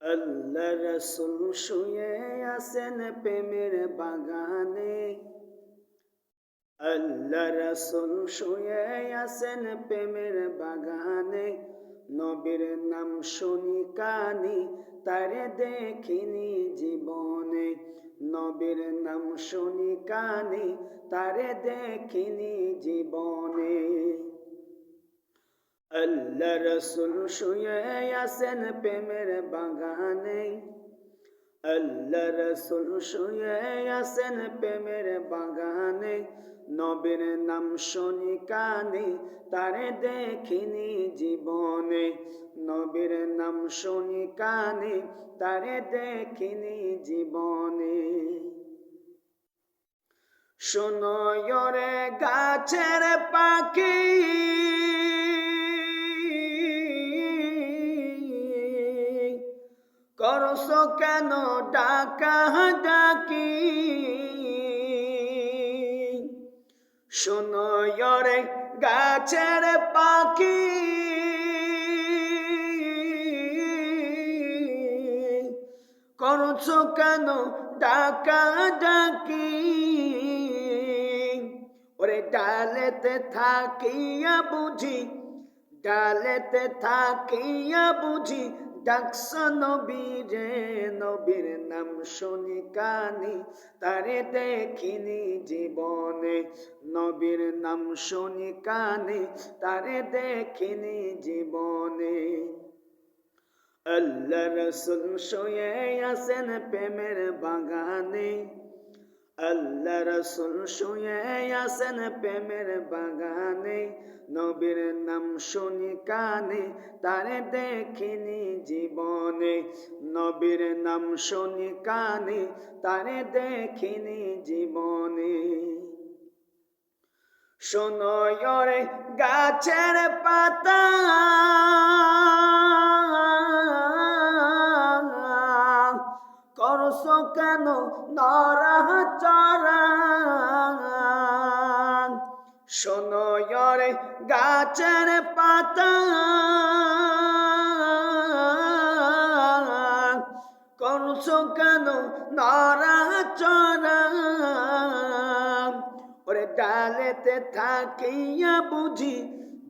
আল্লাহ রসুল শুয়ে আছেন প্রেমের বাগানে। আল্লাহ রসুল শুয়ে আছেন প্রেমের বাগানে। নবীর নাম শুনি কানি, তারে দেখিনি জীবনে। নবীর নাম শুনি কানি, তারে দেখিনি জীবনে। আল্লাহ রসুল শুয়ে আছেন প্রেমের বাগানে। আল্লাহ রসুল শুয়ে আছেন প্রেমের বাগানে। নবীর নাম শুনি কানে, তারে দেখিনি জীবনে। নবীর নাম শুনি কানে, তারে দেখিনি জীবনে। শোনো রে গাছের পাখি, করছো কেন ডাকা ডাকি? শোনো রে গাছের পাখি, করছো কেন ডাকা ডাকি? ওরে ডালেতে থাকিয়া বুঝি, ডালেতে থাকিয়া বুঝি ডাকছ নবীরে। নবীর নাম শুনি কানি, তারে দেখিনি জীবনে। নবীর নাম শুনি কানি, তারে দেখিনি জীবনে। আল্লাহ রসুল শুয়ে আছেন প্রেমের বাগানে। আল্লাহ রসুল শুয়ে আছেন প্রেমের বাগানে। নবীর নাম শুনি কানে, তারে দেখিনি জীবনে। নবীর নাম শুনি কানে, তারে দেখিনি জীবনে। শোনো রে গাছের পাতা, করছো কেন নড়াচড়া? শোনো রে গাছের পাতা, করছো কেন নড়াচড়া? ওরে ডালেতে থাকিয়া বুঝি,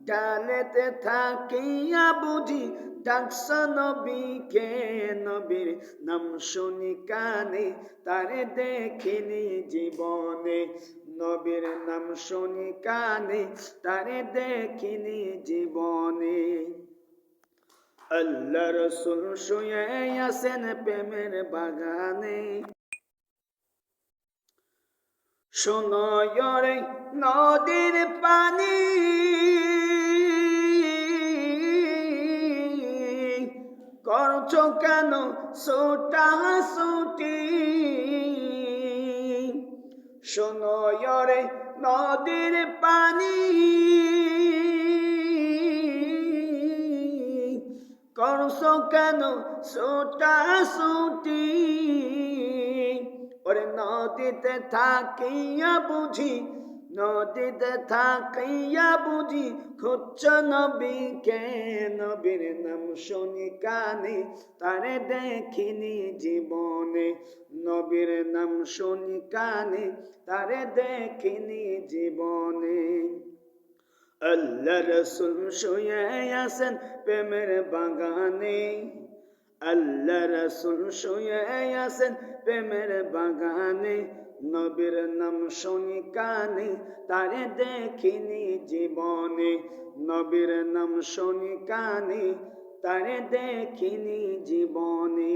ডালেতে থাকিয়া বুঝি ডাকছ নবীকে। নবীর নাম শুনি কানে, তারে দেখিনি জীবনে। নবীর নাম শুনি কানে, তারে দেখিনি জীবনে। আল্লাহ রসুল শুয়ে আছেন প্রেমের বাগানে। শোনো রে নদীর পানি, করছো কেন ছোটাছুটি? শোনো রে নদীর পানি, করছো কেন ছোটাছুটি? ওরে নদীতে থাকিয়া বুঝি, নদীতে থাকিয়া বুঝি খুঁজছ নবীকে। নবীর নাম শুনি কানে, তারে দেখিনি জীবনে। নবীর নাম শুনি কানে, তারে দেখিনি জীবনে। আল্লাহ রসুল শুয়ে আছেন প্রেমের বাগানে। আল্লাহ রসুল শুয়ে আছেন প্রেমের বাগানে। নবীর নাম শুনি কানে, তারে দেখিনি জীবনে। নবীর নাম শুনি কানে, তারে দেখিনি জীবনে।